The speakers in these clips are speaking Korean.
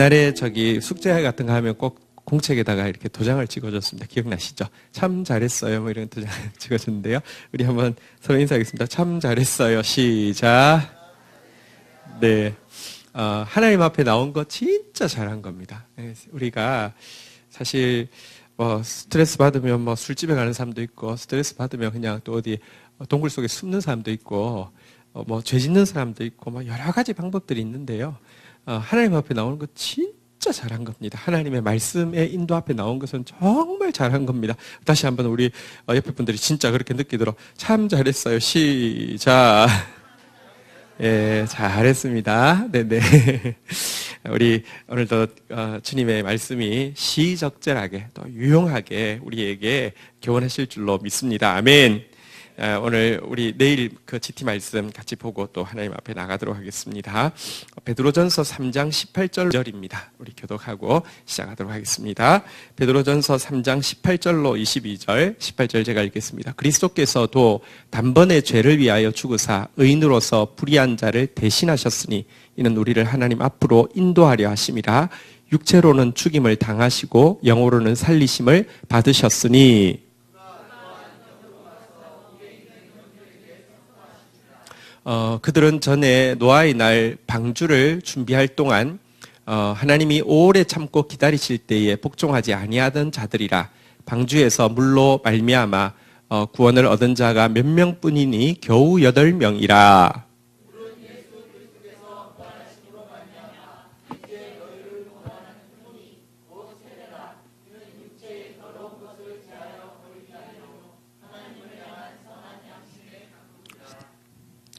옛날에 숙제 같은 거 하면 꼭 공책에다가 이렇게 도장을 찍어줬습니다. 기억나시죠? 참 잘했어요. 뭐 이런 도장 찍어줬는데요. 우리 한번 서로 인사하겠습니다. 참 잘했어요. 시작. 네. 하나님 앞에 나온 거 진짜 잘한 겁니다. 우리가 사실 스트레스 받으면 술집에 가는 사람도 있고, 스트레스 받으면 그냥 또 어디 동굴 속에 숨는 사람도 있고, 죄 짓는 사람도 있고, 여러 가지 방법들이 있는데요. 하나님 앞에 나오는 거 진짜 잘한 겁니다. 하나님의 말씀의 인도 앞에 나온 것은 정말 잘한 겁니다. 다시 한번 우리 옆에 분들이 진짜 그렇게 느끼도록 참 잘했어요. 시작. 예, 잘했습니다. 네네. 우리 오늘도 주님의 말씀이 시적절하게 또 유용하게 우리에게 교훈하실 줄로 믿습니다. 아멘. 오늘 우리 내일 그 GT 말씀 같이 보고 또 하나님 앞에 나가도록 하겠습니다. 베드로전서 3장 18절입니다. 우리 교독하고 시작하도록 하겠습니다. 베드로전서 3장 18절로 22절, 18절 제가 읽겠습니다. 그리스도께서도 단번에 죄를 위하여 죽으사 의인으로서 불의한 자를 대신하셨으니 이는 우리를 하나님 앞으로 인도하려 하심이라. 육체로는 죽임을 당하시고 영으로는 살리심을 받으셨으니 그들은 전에 노아의 날 방주를 준비할 동안 하나님이 오래 참고 기다리실 때에 복종하지 아니하던 자들이라. 방주에서 물로 말미암아 구원을 얻은 자가 몇 명뿐이니 겨우 8명이라.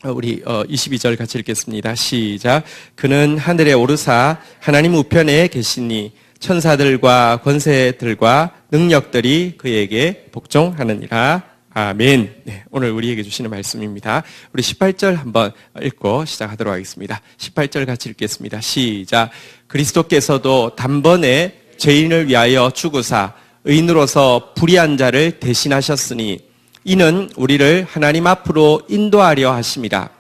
우리 22절 같이 읽겠습니다. 시작. 그는 하늘에 오르사 하나님 우편에 계시니 천사들과 권세들과 능력들이 그에게 복종하느니라. 아멘. 네, 오늘 우리에게 주시는 말씀입니다. 우리 18절 한번 읽고 시작하도록 하겠습니다. 18절 같이 읽겠습니다. 시작. 그리스도께서도 단번에 죄인을 위하여 죽으사 의인으로서 불의한 자를 대신하셨으니 이는 우리를 하나님 앞으로 인도하려 하심이라.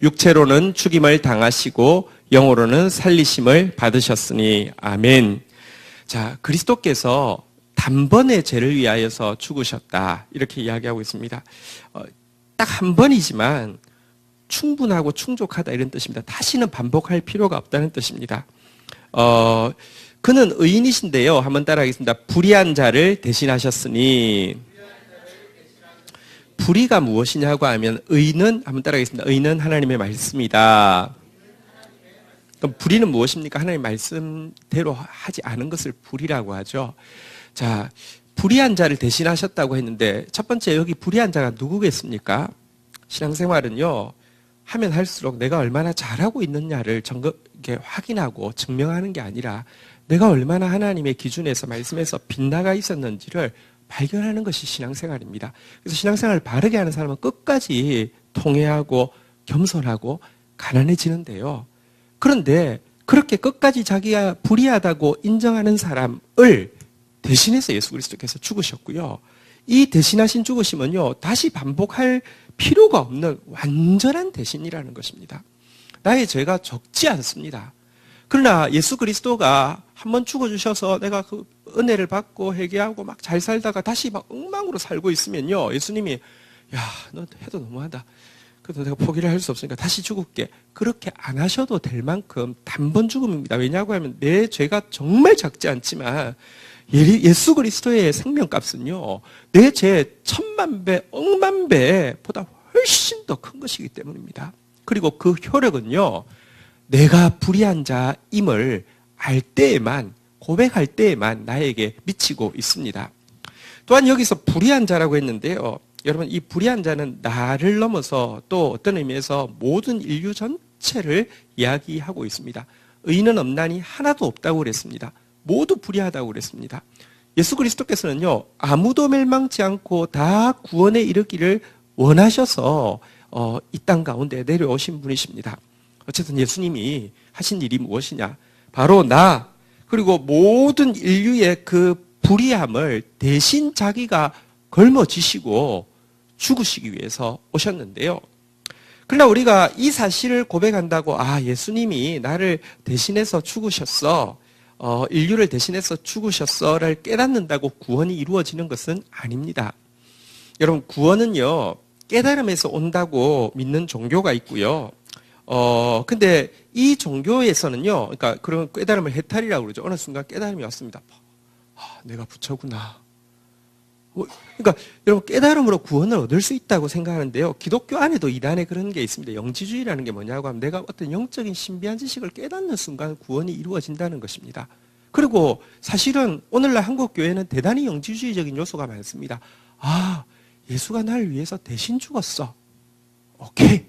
육체로는 죽임을 당하시고 영으로는 살리심을 받으셨으니. 아멘. 자, 그리스도께서 단번에 죄를 위하여서 죽으셨다, 이렇게 이야기하고 있습니다. 딱 한 번이지만 충분하고 충족하다, 이런 뜻입니다. 다시는 반복할 필요가 없다는 뜻입니다. 그는 의인이신데요, 한번 따라하겠습니다. 불의한 자를 대신하셨으니. 불의가 무엇이냐고 하면 의는, 한번 따라하겠습니다. 의는 하나님의 말씀이다. 그럼 불의는 무엇입니까? 하나님의 말씀대로 하지 않은 것을 불의라고 하죠. 자, 불의한 자를 대신하셨다고 했는데 첫 번째, 여기 불의한 자가 누구겠습니까? 신앙생활은요, 하면 할수록 내가 얼마나 잘하고 있느냐를 확인하고 증명하는 게 아니라 내가 얼마나 하나님의 기준에서, 말씀에서 빗나가 있었는지를 발견하는 것이 신앙생활입니다. 그래서 신앙생활을 바르게 하는 사람은 끝까지 통회하고 겸손하고 가난해지는데요. 그런데 그렇게 끝까지 자기가 불의하다고 인정하는 사람을 대신해서 예수 그리스도께서 죽으셨고요. 이 대신하신 죽으심은요, 다시 반복할 필요가 없는 완전한 대신이라는 것입니다. 나의 죄가 적지 않습니다. 그러나 예수 그리스도가 한번 죽어주셔서 내가 그 은혜를 받고 회개하고 막 잘 살다가 다시 막 엉망으로 살고 있으면요, 예수님이 야, 너 해도 너무하다. 그래도 내가 포기를 할 수 없으니까 다시 죽을게. 그렇게 안 하셔도 될 만큼 단번 죽음입니다. 왜냐고 하면 내 죄가 정말 작지 않지만 예수 그리스도의 생명값은요, 내 죄 1000만배, 억만배보다 훨씬 더 큰 것이기 때문입니다. 그리고 그 효력은요, 내가 불의한 자임을 알 때에만, 고백할 때에만 나에게 미치고 있습니다. 또한 여기서 불의한 자라고 했는데요, 여러분, 이 불의한 자는 나를 넘어서 또 어떤 의미에서 모든 인류 전체를 이야기하고 있습니다. 의인은 없나니 하나도 없다고 그랬습니다. 모두 불의하다고 그랬습니다. 예수 그리스도께서는요, 아무도 멸망치 않고 다 구원에 이르기를 원하셔서 이 땅 가운데 내려오신 분이십니다. 어쨌든 예수님이 하신 일이 무엇이냐? 바로 나, 그리고 모든 인류의 그 불의함을 대신 자기가 걸머지시고 죽으시기 위해서 오셨는데요. 그러나 우리가 이 사실을 고백한다고, 아, 예수님이 나를 대신해서 죽으셨어, 인류를 대신해서 죽으셨어를 깨닫는다고 구원이 이루어지는 것은 아닙니다. 여러분, 구원은요, 깨달음에서 온다고 믿는 종교가 있고요. 근데 이 종교에서는요, 그러니까 그런 깨달음을 해탈이라고 그러죠. 어느 순간 깨달음이 왔습니다. 내가 부처구나. 그러니까 여러분, 깨달음으로 구원을 얻을 수 있다고 생각하는데요. 기독교 안에도 이단에 그런 게 있습니다. 영지주의라는 게 뭐냐고 하면 내가 어떤 영적인 신비한 지식을 깨닫는 순간 구원이 이루어진다는 것입니다. 그리고 사실은 오늘날 한국 교회는 대단히 영지주의적인 요소가 많습니다. 예수가 나를 위해서 대신 죽었어. 오케이.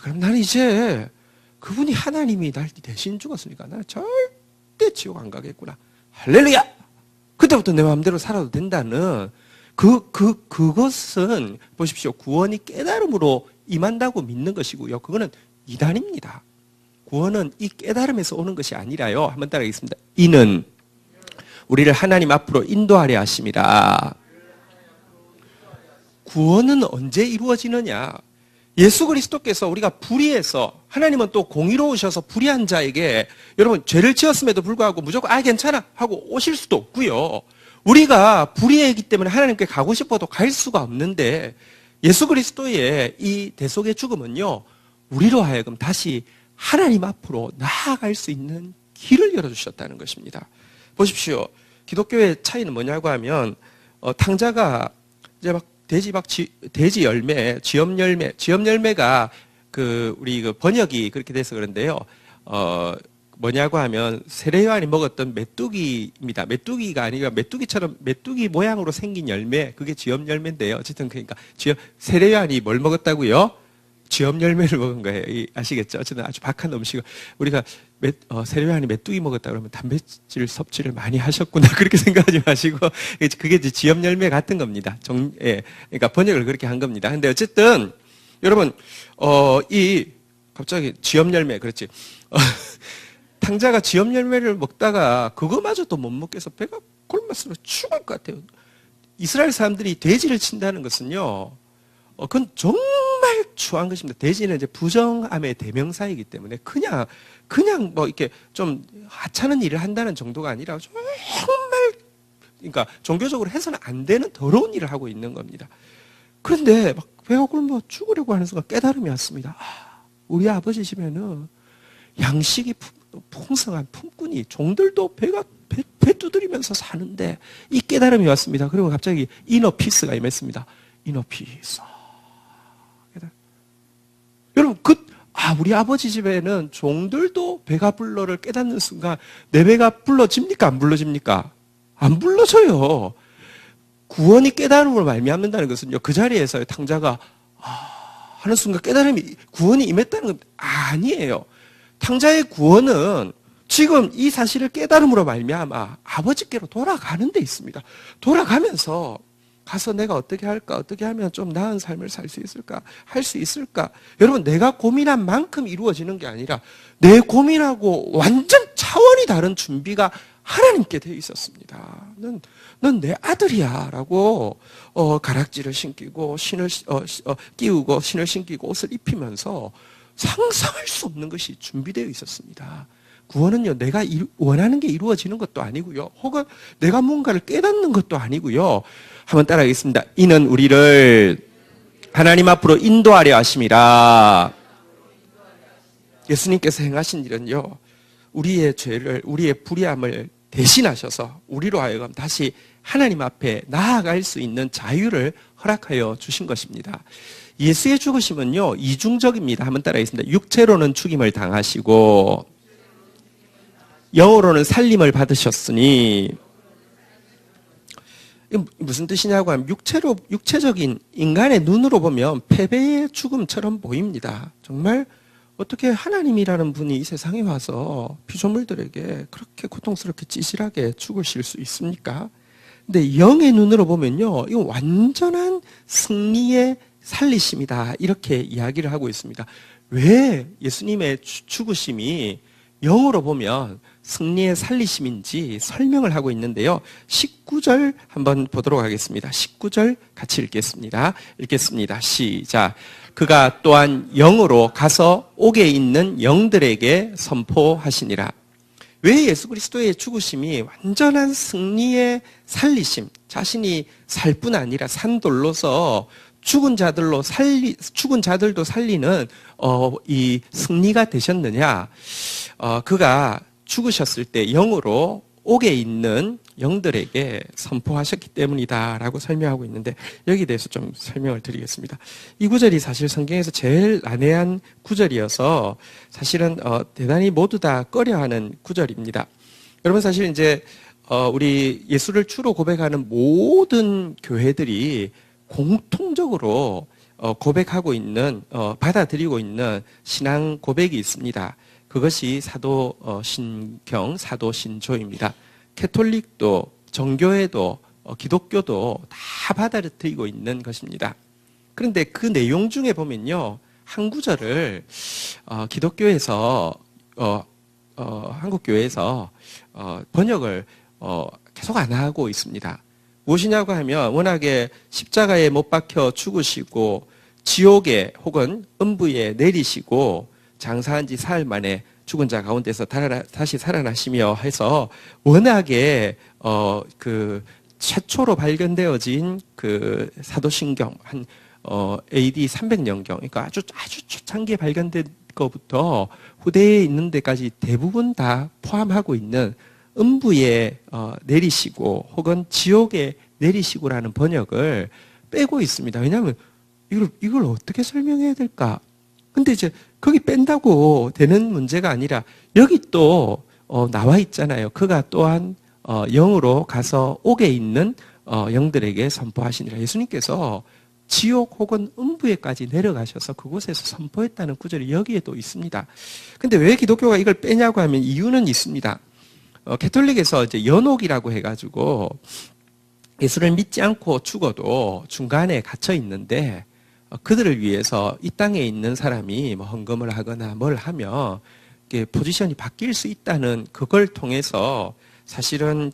그럼 나는 이제 그분이 하나님이 날 대신 죽었으니까 나는 절대 지옥 안 가겠구나. 할렐루야! 그때부터 내 마음대로 살아도 된다는 그것은 보십시오. 구원이 깨달음으로 임한다고 믿는 것이고요. 그거는 이단입니다. 구원은 이 깨달음에서 오는 것이 아니라요. 한번 따라하겠습니다. 이는 우리를 하나님 앞으로 인도하려 하심이라. 구원은 언제 이루어지느냐? 예수 그리스도께서 우리가 불의해서, 하나님은 또 공의로우셔서 불의한 자에게 여러분 죄를 지었음에도 불구하고 무조건 괜찮아 하고 오실 수도 없고요. 우리가 불의했기 때문에 하나님께 가고 싶어도 갈 수가 없는데 예수 그리스도의 이 대속의 죽음은요, 우리로 하여금 다시 하나님 앞으로 나아갈 수 있는 길을 열어주셨다는 것입니다. 보십시오. 기독교의 차이는 뭐냐고 하면 탕자가 이제 막 돼지 열매, 지엽 열매가 우리 번역이 그렇게 돼서 그런데요. 뭐냐고 하면 세례요한이 먹었던 메뚜기입니다. 메뚜기가 아니라 메뚜기 모양으로 생긴 열매, 그게 지엽 열매인데요. 어쨌든 그러니까 세례요한이 뭘 먹었다고요? 지엽 열매를 먹은 거예요. 아시겠죠? 어쨌든 아주 박한 음식을 우리가 세례요한이 메뚜기 먹었다 그러면 단백질 섭취를 많이 하셨구나 그렇게 생각하지 마시고 그게 이제 지엽 열매 같은 겁니다. 그러니까 번역을 그렇게 한 겁니다. 근데 어쨌든 여러분 갑자기 지엽 열매 그렇지. 탕자가 지엽 열매를 먹다가 그거마저도 못 먹겠어 배가 굶어서 죽을 것 같아요. 이스라엘 사람들이 돼지를 친다는 것은요. 그건 정말 추한 것입니다. 돼지는 이제 부정함의 대명사이기 때문에 그냥 뭐 이렇게 좀 하찮은 일을 한다는 정도가 아니라 정말 그러니까 종교적으로 해서는 안 되는 더러운 일을 하고 있는 겁니다. 그런데 막 배가 굶어 죽으려고 하는 순간 깨달음이 왔습니다. 우리 아버지 집에는 양식이 풍성한 품꾼이 종들도 배 두드리면서 사는데 이 깨달음이 왔습니다. 그리고 갑자기 이너 피스가 임했습니다. 이너 피스. 여러분, 우리 아버지 집에는 종들도 배가 불러를 깨닫는 순간 내 배가 불러집니까? 안 불러집니까? 안 불러져요. 구원이 깨달음으로 말미암는다는 것은요, 그 자리에서 탕자가 하는 순간 구원이 임했다는 건 아니에요. 탕자의 구원은 지금 이 사실을 깨달음으로 말미암아 아버지께로 돌아가는 데 있습니다. 돌아가면서 가서 내가 어떻게 할까? 어떻게 하면 좀 나은 삶을 살 수 있을까? 할 수 있을까? 여러분, 내가 고민한 만큼 이루어지는 게 아니라 내 고민하고 완전 차원이 다른 준비가 하나님께 되어 있었습니다. 넌 내 아들이야 라고 가락지를 신기고 끼우고 신을 신기고 옷을 입히면서 상상할 수 없는 것이 준비되어 있었습니다. 구원은요, 내가 원하는 게 이루어지는 것도 아니고요, 혹은 내가 뭔가를 깨닫는 것도 아니고요. 한번 따라하겠습니다. 이는 우리를 하나님 앞으로 인도하려 하심이라. 예수님께서 행하신 일은요, 우리의 죄를, 우리의 불의함을 대신하셔서 우리로 하여금 다시 하나님 앞에 나아갈 수 있는 자유를 허락하여 주신 것입니다. 예수의 죽으심은요, 이중적입니다. 한번 따라하겠습니다. 육체로는 죽임을 당하시고 영으로는 살림을 받으셨으니, 무슨 뜻이냐고 하면 육체적인 인간의 눈으로 보면 패배의 죽음처럼 보입니다. 정말 어떻게 하나님이라는 분이 이 세상에 와서 피조물들에게 그렇게 고통스럽게 찌질하게 죽으실 수 있습니까? 근데 영의 눈으로 보면요, 이건 완전한 승리의 살리심이다, 이렇게 이야기를 하고 있습니다. 왜 예수님의 죽으심이 영으로 보면 승리의 살리심인지 설명을 하고 있는데요. 19절 한번 보도록 하겠습니다. 19절 같이 읽겠습니다. 시작. 그가 또한 영으로 가서 옥에 있는 영들에게 선포하시니라. 왜 예수 그리스도의 죽으심이 완전한 승리의 살리심, 자신이 살 뿐 아니라 산돌로서 죽은 자들도 살리는 이 승리가 되셨느냐? 그가 죽으셨을 때 영으로 옥에 있는 영들에게 선포하셨기 때문이다라고 설명하고 있는데, 여기에 대해서 좀 설명을 드리겠습니다. 이 구절이 사실 성경에서 제일 난해한 구절이어서 사실은 대단히 모두 다 꺼려하는 구절입니다. 여러분, 사실 이제 우리 예수를 주로 고백하는 모든 교회들이 공통적으로 고백하고 있는, 받아들이고 있는 신앙 고백이 있습니다. 그것이 사도신경, 사도신조입니다. 캐톨릭도, 정교회도, 기독교도 다 받아들이고 있는 것입니다. 그런데 그 내용 중에 보면요, 한 구절을 기독교에서, 한국교회에서 번역을 계속 안 하고 있습니다. 무엇이냐고 하면, 워낙에 십자가에 못 박혀 죽으시고 지옥에 혹은 음부에 내리시고 장사한 지 사흘 만에 죽은 자 가운데서 다시 살아나시며 해서, 워낙에 그 최초로 발견되어진 그 사도신경 한 AD 300년경, 그러니까 아주 초창기에 발견된 것부터 후대에 있는 데까지 대부분 다 포함하고 있는 음부에 내리시고 혹은 지옥에 내리시고라는 번역을 빼고 있습니다. 왜냐하면 이걸 어떻게 설명해야 될까? 근데 이제 거기 뺀다고 되는 문제가 아니라, 여기 또 나와 있잖아요. 그가 또한 영으로 가서 옥에 있는 영들에게 선포하시니라. 예수님께서 지옥 혹은 음부에까지 내려가셔서 그곳에서 선포했다는 구절이 여기에도 있습니다. 근데 왜 기독교가 이걸 빼냐고 하면 이유는 있습니다. 캐톨릭에서 이제 연옥이라고 해가지고 예수를 믿지 않고 죽어도 중간에 갇혀 있는데, 그들을 위해서 이 땅에 있는 사람이 뭐 헌금을 하거나 뭘 하면 포지션이 바뀔 수 있다는, 그걸 통해서 사실은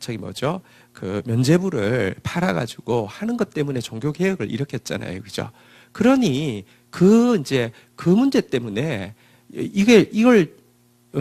그 면죄부를 팔아가지고 하는 것 때문에 종교 개혁을 일으켰잖아요, 그죠? 그러니 그 문제 때문에 이걸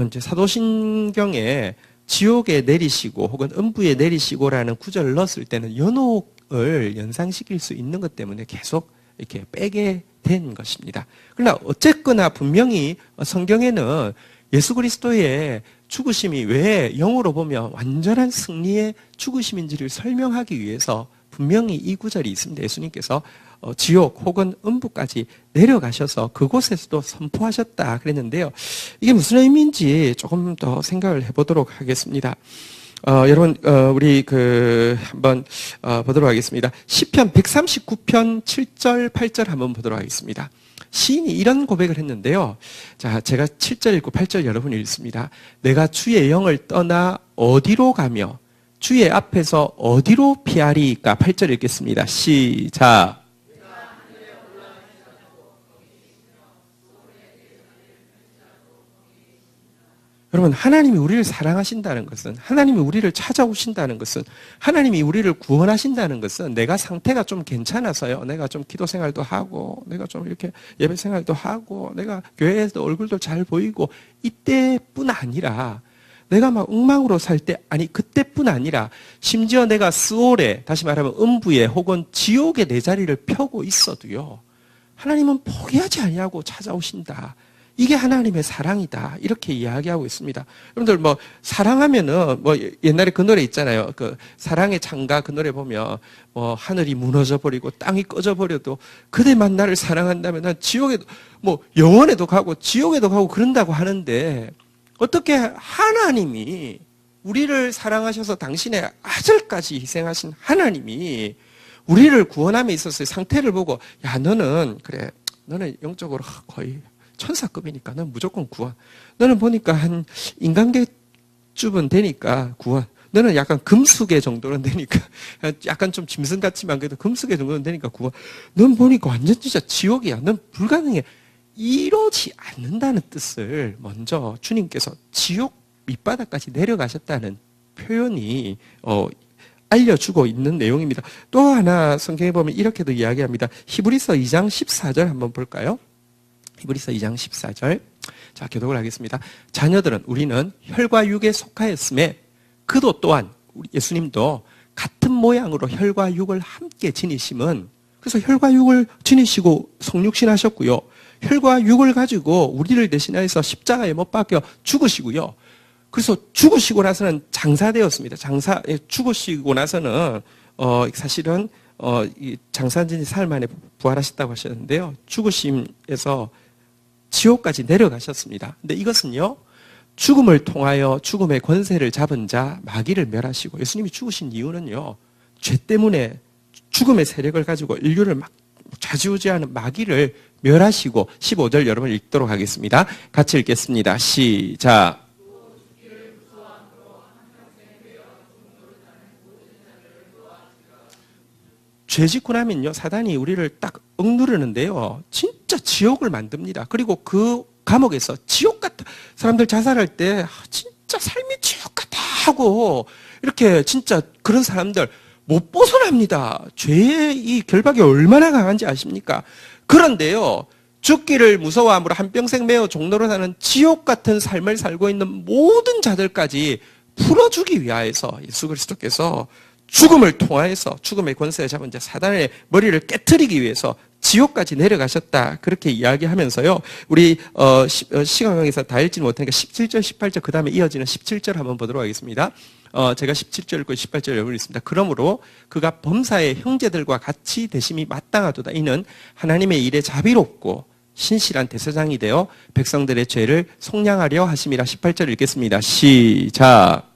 이제 사도신경에 지옥에 내리시고 혹은 음부에 내리시고라는 구절을 넣었을 때는 연옥을 연상시킬 수 있는 것 때문에 계속 이렇게 빼게 된 것입니다. 그러나 어쨌거나 분명히 성경에는 예수 그리스도의 죽으심이 왜 영으로 보면 완전한 승리의 죽으심인지를 설명하기 위해서 분명히 이 구절이 있습니다. 예수님께서 지옥 혹은 음부까지 내려가셔서 그곳에서도 선포하셨다 그랬는데요. 이게 무슨 의미인지 조금 더 생각을 해보도록 하겠습니다. 여러분, 우리 한번 보도록 하겠습니다. 시편 139편 7절, 8절 한번 보도록 하겠습니다. 시인이 이런 고백을 했는데요. 자, 제가 7절 읽고 8절 여러분이 읽습니다. 내가 주의 영을 떠나 어디로 가며 주의 앞에서 어디로 피하리까? 8절 읽겠습니다. 시작. 여러분, 하나님이 우리를 사랑하신다는 것은, 하나님이 우리를 찾아오신다는 것은, 하나님이 우리를 구원하신다는 것은, 내가 상태가 좀 괜찮아서요, 내가 좀 기도 생활도 하고, 내가 좀 이렇게 예배 생활도 하고, 내가 교회에서 얼굴도 잘 보이고, 이때뿐 아니라, 내가 막 엉망으로 살 때, 아니 그때뿐 아니라 심지어 내가 스올에, 다시 말하면 음부에 혹은 지옥에 내 자리를 펴고 있어도요, 하나님은 포기하지 아니하고 찾아오신다. 이게 하나님의 사랑이다. 이렇게 이야기하고 있습니다. 여러분들 뭐 사랑하면은 뭐 옛날에 그 노래 있잖아요. 그 사랑의 창가, 그 노래 보면 뭐 하늘이 무너져 버리고 땅이 꺼져 버려도 그대만 나를 사랑한다면 난 지옥에도, 뭐 영원에도 가고 지옥에도 가고 그런다고 하는데, 어떻게 하나님이 우리를 사랑하셔서 당신의 아들까지 희생하신 하나님이 우리를 구원함에 있어서의 상태를 보고, 야, 너는 그래, 너는 영적으로 거의 천사급이니까 넌 무조건 구원. 너는 보니까 한 인간계급은 되니까 구원. 너는 약간 금수계 정도는 되니까, 약간 좀 짐승 같지만 그래도 금수계 정도는 되니까 구원. 넌 보니까 완전 진짜 지옥이야. 넌 불가능해. 이러지 않는다는 뜻을 먼저 주님께서 지옥 밑바닥까지 내려가셨다는 표현이 알려주고 있는 내용입니다. 또 하나 성경에 보면 이렇게도 이야기합니다. 히브리서 2장 14절 한번 볼까요? 히브리서 2장 14절. 자, 교독을 하겠습니다. 자녀들은 우리는 혈과 육에 속하였음에 그도 또한 예수님도 같은 모양으로 혈과 육을 함께 지니심은, 그래서 혈과 육을 지니시고 성육신하셨고요. 혈과 육을 가지고 우리를 대신하여서 십자가에 못 박혀 죽으시고요. 그래서 죽으시고 나서는 장사되었습니다. 죽으시고 나서는 사실은 장사한 사흘 만에 부활하셨다고 하셨는데요. 죽으심에서 지옥까지 내려가셨습니다. 근데 이것은요, 죽음을 통하여 죽음의 권세를 잡은 자 마귀를 멸하시고, 예수님이 죽으신 이유는요, 죄 때문에 죽음의 세력을 가지고 인류를 막 좌지우지하는 마귀를 멸하시고, 15절 여러분 읽도록 하겠습니다. 같이 읽겠습니다. 시작. 죄 짓고 나면요, 사단이 우리를 딱 억누르는데요, 진짜 지옥을 만듭니다. 그리고 그 감옥에서 지옥 같다, 사람들 자살할 때 진짜 삶이 지옥 같다 하고 이렇게 진짜 그런 사람들 못 벗어납니다. 죄의 이 결박이 얼마나 강한지 아십니까? 그런데요, 죽기를 무서워함으로 한평생 매어 종로로 사는 지옥 같은 삶을 살고 있는 모든 자들까지 풀어주기 위하여서 예수 그리스도께서 죽음을 통하여서 죽음의 권세에 잡은 자 사단의 머리를 깨트리기 위해서 지옥까지 내려가셨다. 그렇게 이야기하면서요, 우리 시간강에서 다 읽지 못하니까 17절, 18절, 그 다음에 이어지는 17절 한번 보도록 하겠습니다. 제가 17절 읽고 18절 여러분 읽습니다. 그러므로 그가 범사의 형제들과 같이 되심이 마땅하도다. 이는 하나님의 일에 자비롭고 신실한 대제사장이 되어 백성들의 죄를 속량하려 하심이라. 18절 읽겠습니다. 시작.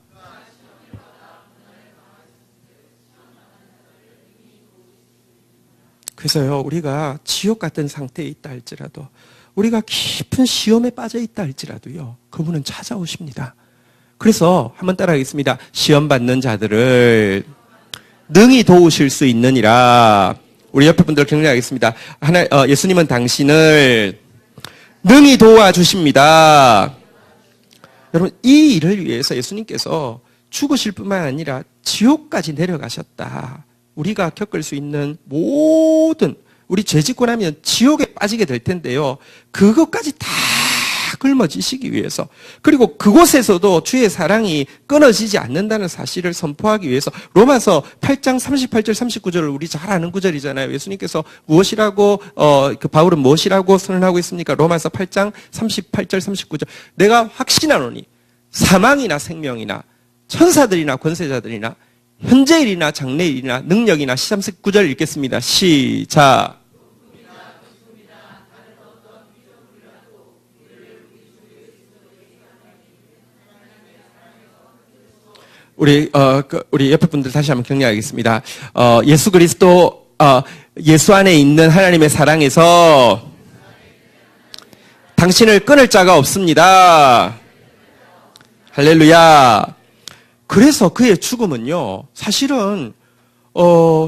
그래서요, 우리가 지옥 같은 상태에 있다 할지라도, 우리가 깊은 시험에 빠져 있다 할지라도요, 그분은 찾아오십니다. 그래서 한번 따라하겠습니다. 시험 받는 자들을 능히 도우실 수 있느니라. 우리 옆에 분들 격려하겠습니다. 예수님은 당신을 능히 도와주십니다. 여러분, 이 일을 위해서 예수님께서 죽으실 뿐만 아니라 지옥까지 내려가셨다. 우리가 겪을 수 있는 모든, 우리 죄 짓고 나면 지옥에 빠지게 될 텐데요, 그것까지 다 짊어지시기 위해서, 그리고 그곳에서도 주의 사랑이 끊어지지 않는다는 사실을 선포하기 위해서, 로마서 8장 38절 39절을 우리 잘 아는 구절이잖아요. 예수님께서 무엇이라고 바울은 무엇이라고 선언하고 있습니까? 로마서 8장 38절 39절. 내가 확신하노니 사망이나 생명이나 천사들이나 권세자들이나 현재일이나 장래일이나 능력이나 39절 읽겠습니다. 시작. 우리 옆에 분들 다시 한번 격려하겠습니다. 예수 그리스도, 예수 안에 있는 하나님의 사랑에서 당신을 끊을 자가 없습니다. 할렐루야. 그래서 그의 죽음은요, 사실은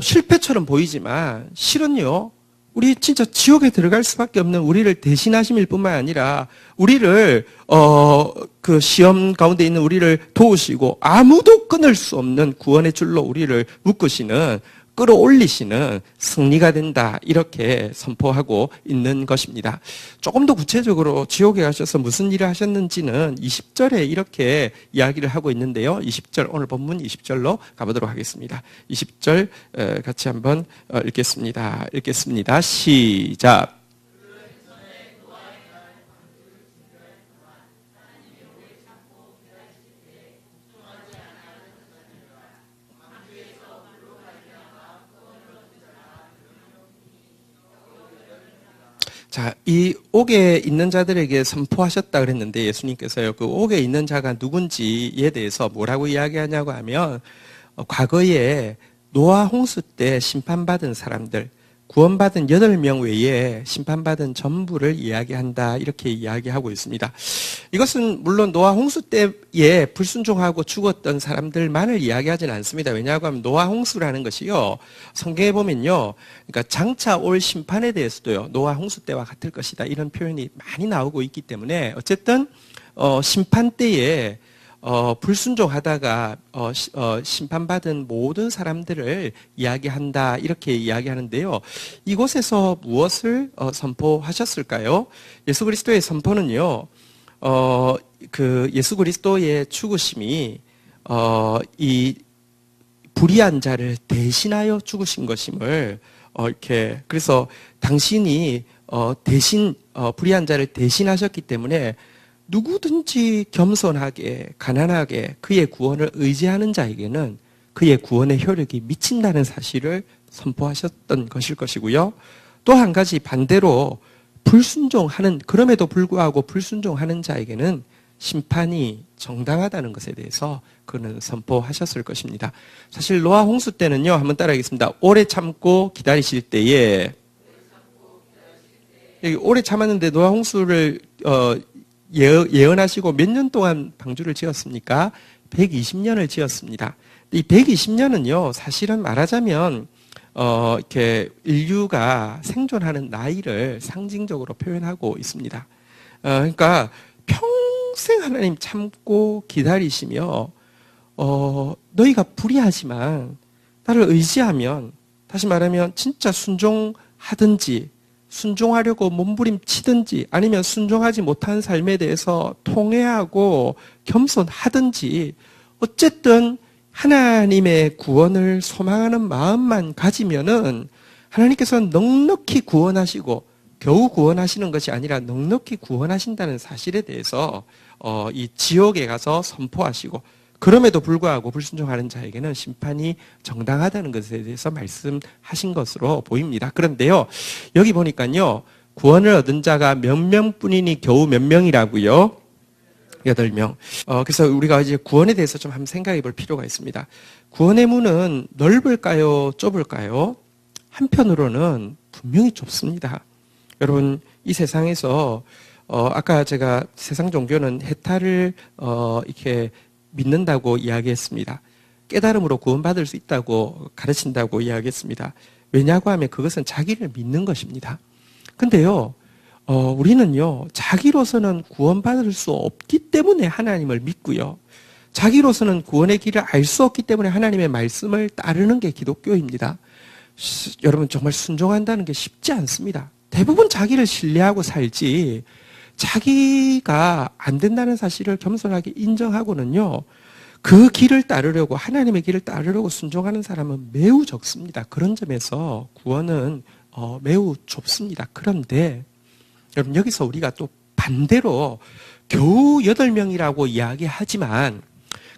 실패처럼 보이지만 실은요, 우리 진짜 지옥에 들어갈 수밖에 없는 우리를 대신하심일 뿐만 아니라 우리를 그 시험 가운데 있는 우리를 도우시고 아무도 끊을 수 없는 구원의 줄로 우리를 묶으시는, 끌어올리시는 승리가 된다, 이렇게 선포하고 있는 것입니다. 조금 더 구체적으로 지옥에 가셔서 무슨 일을 하셨는지는 20절에 이렇게 이야기를 하고 있는데요. 20절, 오늘 본문 20절로 가보도록 하겠습니다. 20절 같이 한번 읽겠습니다. 시작. 자, 이 옥에 있는 자들에게 선포하셨다 그랬는데, 예수님께서요, 그 옥에 있는 자가 누군지에 대해서 뭐라고 이야기하냐고 하면, 과거에 노아 홍수 때 심판받은 사람들, 구원받은 8명 외에 심판받은 전부를 이야기한다, 이렇게 이야기하고 있습니다. 이것은 물론 노아 홍수 때에 불순종하고 죽었던 사람들만을 이야기하지는 않습니다. 왜냐하고 하면 노아 홍수라는 것이요, 성경에 보면요, 그러니까 장차 올 심판에 대해서도요, 노아 홍수 때와 같을 것이다, 이런 표현이 많이 나오고 있기 때문에, 어쨌든 심판 때에 불순종하다가 심판받은 모든 사람들을 이야기한다 이렇게 이야기하는데요. 이곳에서 무엇을 선포하셨을까요? 예수 그리스도의 선포는요. 그 예수 그리스도의 죽으심이 이 불의한 자를 대신하여 죽으신 것임을 이렇게 그래서 당신이 대신 불의한 자를 대신하셨기 때문에 누구든지 겸손하게 가난하게 그의 구원을 의지하는 자에게는 그의 구원의 효력이 미친다는 사실을 선포하셨던 것일 것이고요. 또 한 가지 반대로 불순종하는 그럼에도 불구하고 불순종하는 자에게는 심판이 정당하다는 것에 대해서 그는 선포하셨을 것입니다. 사실 노아 홍수 때는요. 한번 따라하겠습니다. 오래 참고 기다리실 때에 오래 참았는데 노아 홍수를 예언하시고 몇 년 동안 방주를 지었습니까? 120년을 지었습니다. 이 120년은요, 사실은 말하자면, 이렇게 인류가 생존하는 나이를 상징적으로 표현하고 있습니다. 그러니까 평생 하나님 참고 기다리시며, 너희가 불의하지만 나를 의지하면, 다시 말하면 진짜 순종하든지, 순종하려고 몸부림치든지 아니면 순종하지 못한 삶에 대해서 통회하고 겸손하든지 어쨌든 하나님의 구원을 소망하는 마음만 가지면은 하나님께서는 넉넉히 구원하시고 겨우 구원하시는 것이 아니라 넉넉히 구원하신다는 사실에 대해서 이 지옥에 가서 선포하시고 그럼에도 불구하고 불순종하는 자에게는 심판이 정당하다는 것에 대해서 말씀하신 것으로 보입니다. 그런데요, 여기 보니까요, 구원을 얻은 자가 몇 명뿐이니 겨우 몇 명이라고요? 8명. 그래서 우리가 이제 구원에 대해서 좀 한번 생각해 볼 필요가 있습니다. 구원의 문은 넓을까요? 좁을까요? 한편으로는 분명히 좁습니다. 여러분, 이 세상에서, 아까 제가 세상 종교는 해탈을, 이렇게 믿는다고 이야기했습니다. 깨달음으로 구원받을 수 있다고 가르친다고 이야기했습니다. 왜냐고 하면 그것은 자기를 믿는 것입니다. 근데요, 우리는요, 자기로서는 구원받을 수 없기 때문에 하나님을 믿고요. 자기로서는 구원의 길을 알 수 없기 때문에 하나님의 말씀을 따르는 게 기독교입니다. 여러분, 정말 순종한다는 게 쉽지 않습니다. 대부분 자기를 신뢰하고 살지, 자기가 안 된다는 사실을 겸손하게 인정하고는요, 그 길을 따르려고, 하나님의 길을 따르려고 순종하는 사람은 매우 적습니다. 그런 점에서 구원은 매우 좁습니다. 그런데, 여러분, 여기서 우리가 또 반대로 겨우 8명이라고 이야기하지만,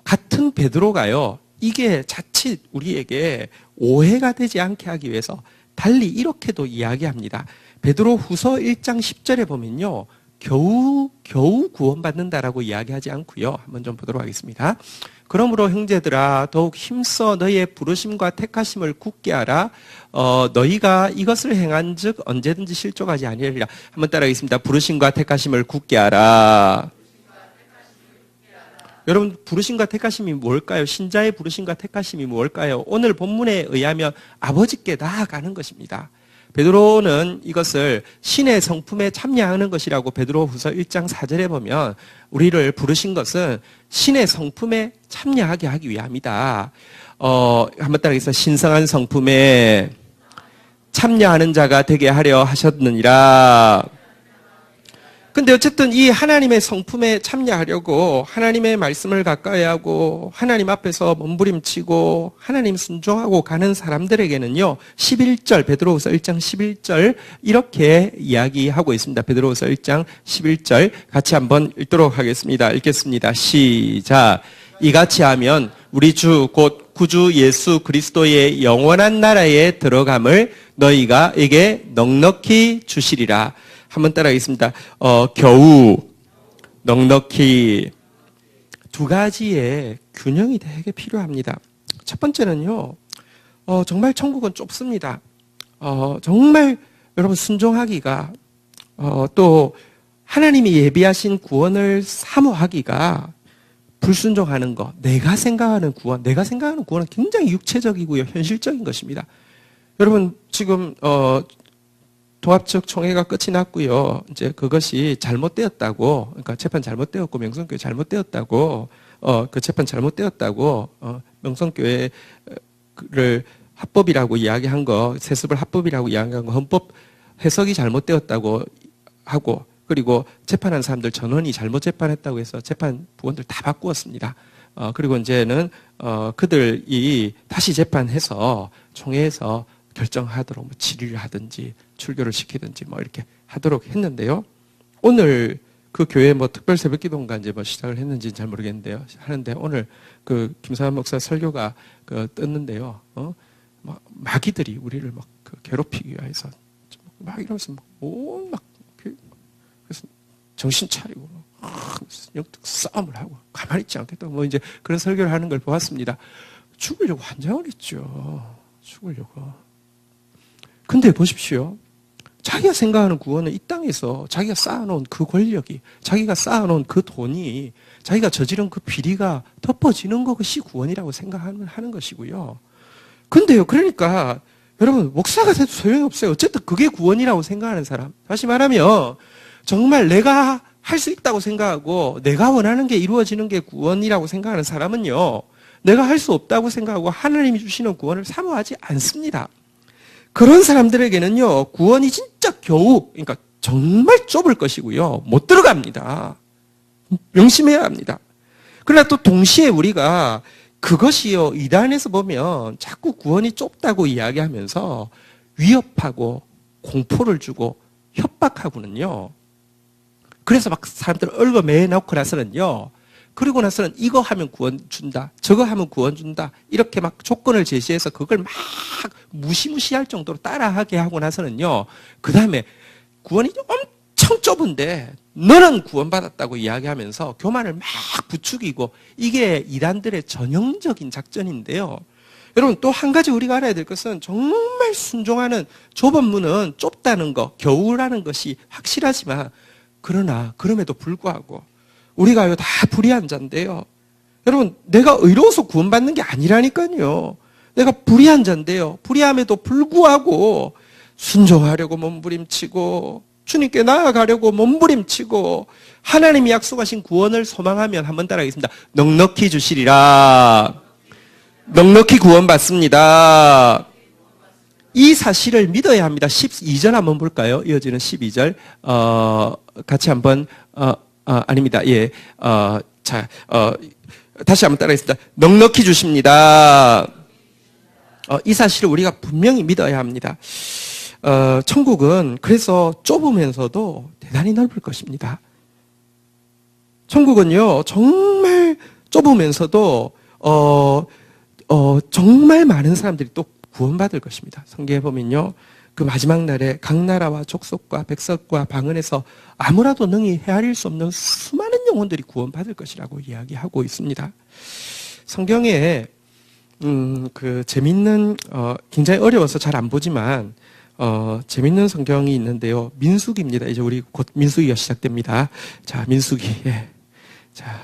같은 베드로가요, 이게 자칫 우리에게 오해가 되지 않게 하기 위해서 달리 이렇게도 이야기합니다. 베드로 후서 1장 10절에 보면요, 겨우 구원받는다라고 이야기하지 않고요. 한번 좀 보도록 하겠습니다. 그러므로 형제들아 더욱 힘써 너희의 부르심과 택하심을 굳게 하라. 너희가 이것을 행한즉 언제든지 실족하지 아니하리라. 한번 따라하겠습니다. 부르심과 택하심을 굳게 하라. 여러분, 부르심과 택하심이 뭘까요? 신자의 부르심과 택하심이 뭘까요? 오늘 본문에 의하면 아버지께 나아가는 것입니다. 베드로는 이것을 신의 성품에 참여하는 것이라고 베드로 후서 1장 4절에 보면 우리를 부르신 것은 신의 성품에 참여하게 하기 위함이다. 한번 따라해서 신성한 성품에 참여하는 자가 되게 하려 하셨느니라. 근데 어쨌든 이 하나님의 성품에 참여하려고 하나님의 말씀을 가까이 하고 하나님 앞에서 몸부림치고 하나님 순종하고 가는 사람들에게는요, 11절, 베드로후서 1장 11절 이렇게 이야기하고 있습니다. 베드로후서 1장 11절 같이 한번 읽도록 하겠습니다. 읽겠습니다. 시작. 이같이 하면 우리 주 곧 구주 예수 그리스도의 영원한 나라에 들어감을 너희가 에게 넉넉히 주시리라. 한번 따라하겠습니다. 겨우, 넉넉히. 두 가지의 균형이 되게 필요합니다. 첫 번째는요, 정말 천국은 좁습니다. 정말 여러분 순종하기가, 또 하나님이 예비하신 구원을 사모하기가 불순종하는 것, 내가 생각하는 구원은 굉장히 육체적이고요, 현실적인 것입니다. 여러분, 지금, 통합적 총회가 끝이 났고요. 이제 그것이 잘못되었다고, 그러니까 재판 잘못되었고 명성교회 잘못되었다고 그 재판 잘못되었다고 명성교회를 합법이라고 이야기한 거, 세습을 합법이라고 이야기한 거 헌법 해석이 잘못되었다고 하고, 그리고 재판한 사람들 전원이 잘못 재판했다고 해서 재판 부원들 다 바꾸었습니다. 그리고 이제는 그들이 다시 재판해서 총회에서 결정하도록 뭐 질의를 하든지 출교를 시키든지 뭐 이렇게 하도록 했는데요. 오늘 그 교회 뭐 특별 새벽 기도인가 이제 뭐 시작을 했는지는 잘 모르겠는데요. 하는데 오늘 그 김사환 목사 설교가 떴는데요. 막 마귀들이 우리를 막 괴롭히기 위해서 막 이러면서 막 그래서 정신 차리고 영적 싸움을 하고 가만히 있지 않겠다. 뭐 이제 그런 설교를 하는 걸 보았습니다. 죽으려고 환장을 했죠. 죽으려고. 근데 보십시오. 자기가 생각하는 구원은 이 땅에서 자기가 쌓아놓은 그 권력이, 자기가 쌓아놓은 그 돈이, 자기가 저지른 그 비리가 덮어지는 것이 구원이라고 생각하는 것이고요. 근데요, 그러니까 여러분 목사가 돼도 소용이 없어요. 어쨌든 그게 구원이라고 생각하는 사람. 다시 말하면 정말 내가 할 수 있다고 생각하고 내가 원하는 게 이루어지는 게 구원이라고 생각하는 사람은요, 내가 할 수 없다고 생각하고 하나님이 주시는 구원을 사모하지 않습니다. 그런 사람들에게는요, 구원이 진짜 겨우, 그러니까 정말 좁을 것이고요, 못 들어갑니다. 명심해야 합니다. 그러나 또 동시에 우리가 그것이요, 이단에서 보면 자꾸 구원이 좁다고 이야기하면서 위협하고 공포를 주고 협박하고는요, 그래서 막 사람들을 얽어매어 놓고 나서는요, 그리고 나서는 이거 하면 구원 준다, 저거 하면 구원 준다, 이렇게 막 조건을 제시해서 그걸 막 무시무시할 정도로 따라하게 하고 나서는요, 그 다음에 구원이 엄청 좁은데 너는 구원받았다고 이야기하면서 교만을 막 부추기고, 이게 이단들의 전형적인 작전인데요. 여러분, 또 한 가지 우리가 알아야 될 것은 정말 순종하는, 좁은 문은 좁다는 거, 겨우라는 것이 확실하지만, 그러나 그럼에도 불구하고 우리가요 다 불의한 자인데요. 여러분, 내가 의로워서 구원받는 게 아니라니까요. 내가 불의한 자인데요. 불의함에도 불구하고 순종하려고 몸부림치고 주님께 나아가려고 몸부림치고 하나님이 약속하신 구원을 소망하면, 한번 따라하겠습니다. 넉넉히 주시리라. 넉넉히 구원받습니다. 이 사실을 믿어야 합니다. 12절 한번 볼까요? 이어지는 12절. 같이 한번, 아닙니다. 예. 다시 한번 따라하겠습니다. 넉넉히 주십니다. 이 사실을 우리가 분명히 믿어야 합니다. 천국은 그래서 좁으면서도 대단히 넓을 것입니다. 천국은요, 정말 좁으면서도, 정말 많은 사람들이 또 구원받을 것입니다. 성경에 보면요, 그 마지막 날에 각 나라와 족속과 백성과 방언에서 아무라도 능히 헤아릴 수 없는 수많은 영혼들이 구원받을 것이라고 이야기하고 있습니다. 성경에 그 재밌는, 굉장히 어려워서 잘 안 보지만 재밌는 성경이 있는데요. 민수기입니다. 이제 우리 곧 민수기가 시작됩니다. 자, 민수기. 예. 자,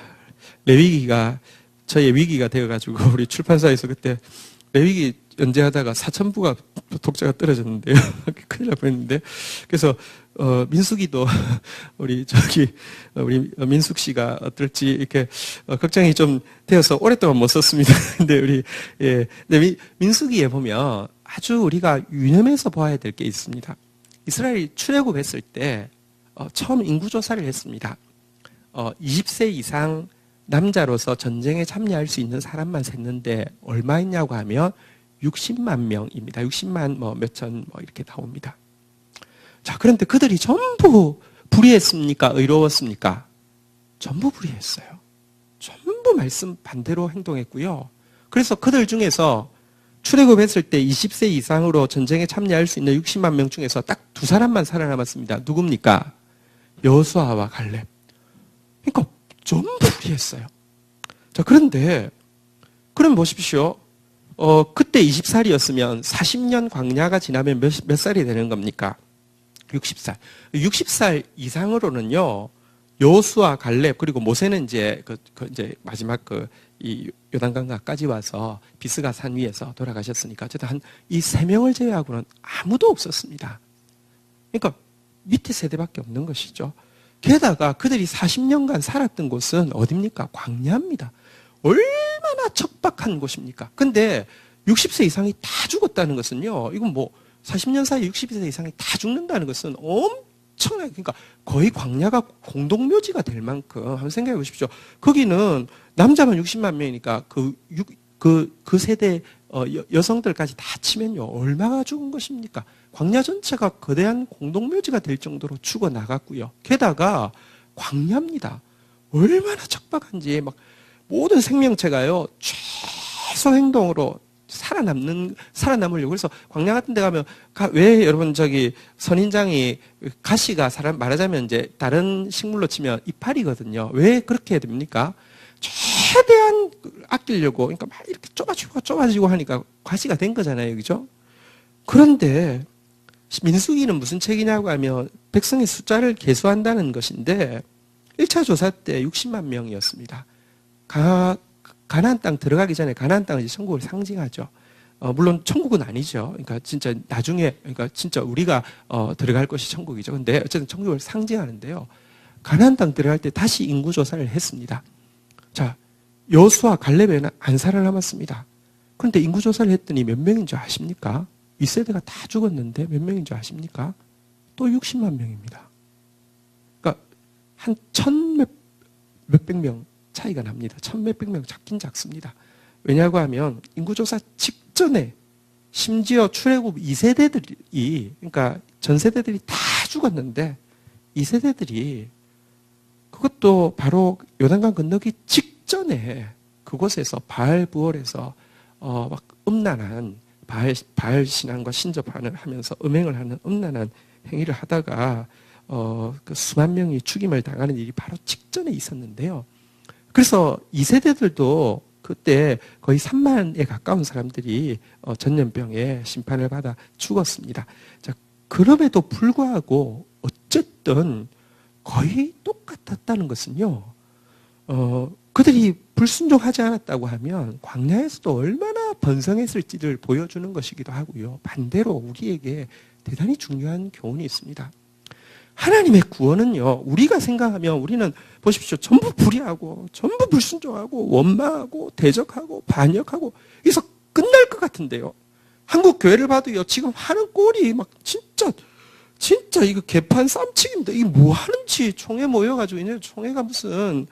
레위기가 저의 위기가 되어가지고 우리 출판사에서 그때 레위기 연재하다가 4,000부가 독자가 떨어졌는데요. 큰일 날 뻔했는데. 그래서 민숙이도 우리 민숙 씨가 어떨지 이렇게 걱정이 좀 되어서 오랫동안 못 썼습니다. 근데 근데 민숙이에 보면 아주 우리가 유념해서 봐야 될 게 있습니다. 이스라엘이 출애굽했을 때 처음 인구조사를 했습니다. 20세 이상 남자로서 전쟁에 참여할 수 있는 사람만 셌는데 얼마 있냐고 하면 60만 명입니다. 60만 몇천 이렇게 나옵니다. 자, 그런데 그들이 전부 불의했습니까? 의로웠습니까? 전부 불의했어요. 전부 말씀 반대로 행동했고요. 그래서 그들 중에서 출애굽했을 때 20세 이상으로 전쟁에 참여할 수 있는 60만 명 중에서 딱 두 사람만 살아남았습니다. 누굽니까? 여호수아와 갈렙. 그러니까 전부 불의했어요. 자, 그런데 그럼 보십시오. 그때 20살이었으면 40년 광야가 지나면 몇 살이 되는 겁니까? 60살. 60살 이상으로는요, 여호수아, 갈렙, 그리고 모세는 이제 이제 마지막 이 요단강가까지 와서 비스가 산 위에서 돌아가셨으니까 어쨌든 이 세 명을 제외하고는 아무도 없었습니다. 그러니까 밑에 세대밖에 없는 것이죠. 게다가 그들이 40년간 살았던 곳은 어디입니까? 광야입니다. 얼마나 척박한 곳입니까? 근데 60세 이상이 다 죽었다는 것은요, 이건 뭐 40년 사이에 60세 이상이 다 죽는다는 것은 엄청나게, 그러니까 거의 광야가 공동묘지가 될 만큼 한번 생각해 보십시오. 거기는 남자만 60만 명이니까 그 세대 여성들까지 다 치면요, 얼마나 죽은 것입니까? 광야 전체가 거대한 공동묘지가 될 정도로 죽어 나갔고요. 게다가 광야입니다. 얼마나 척박한지 막 모든 생명체가요, 최소 행동으로 살아남으려고. 그래서 광야 같은 데 가면, 왜 여러분 선인장이 가시가 말하자면 이제 다른 식물로 치면 이파리거든요. 왜 그렇게 해야 됩니까? 최대한 아끼려고, 그러니까 막 이렇게 좁아지고 하니까 가시가 된 거잖아요. 그죠? 그런데 민수기는 무슨 책이냐고 하면 백성의 숫자를 계수한다는 것인데 1차 조사 때 60만 명이었습니다. 가나안 땅 들어가기 전에, 가나안 땅은 이제 천국을 상징하죠. 물론 천국은 아니죠. 그러니까 진짜 나중에, 그러니까 진짜 우리가 들어갈 것이 천국이죠. 근데 어쨌든 천국을 상징하는데요. 가나안 땅 들어갈 때 다시 인구 조사를 했습니다. 자, 여수와 갈렙에는 안 살아남았습니다. 그런데 인구 조사를 했더니 몇 명인 줄 아십니까? 2세대가 다 죽었는데 몇 명인 줄 아십니까? 또 60만 명입니다. 그러니까 한 몇백 명 차이가 납니다. 몇백 명 작긴 작습니다. 왜냐고 하면 인구조사 직전에 심지어 출애굽 2세대들이, 그러니까 전 세대들이 다 죽었는데 2세대들이 그것도 바로 요단강 건너기 직전에 그곳에서 바알 부월에서 막 음란한 바알 신앙과 신접하는 하면서 음행을 하는 음란한 행위를 하다가 그 수만 명이 죽임을 당하는 일이 바로 직전에 있었는데요. 그래서 2세대들도 그때 거의 3만에 가까운 사람들이 전염병에 심판을 받아 죽었습니다. 자, 그럼에도 불구하고 어쨌든 거의 똑같았다는 것은요, 그들이 불순종하지 않았다고 하면 광야에서도 얼마나 번성했을지를 보여주는 것이기도 하고요. 반대로 우리에게 대단히 중요한 교훈이 있습니다. 하나님의 구원은요, 우리가 생각하면 우리는 보십시오. 전부 불의하고, 전부 불순종하고, 원망하고, 대적하고, 반역하고, 여기서 끝날 것 같은데요. 한국 교회를 봐도요, 지금 하는 꼴이 막 진짜 이거 개판 쌈치기입니다. 이게 뭐 하는지 총회 모여가지고, 이제 총회가 무슨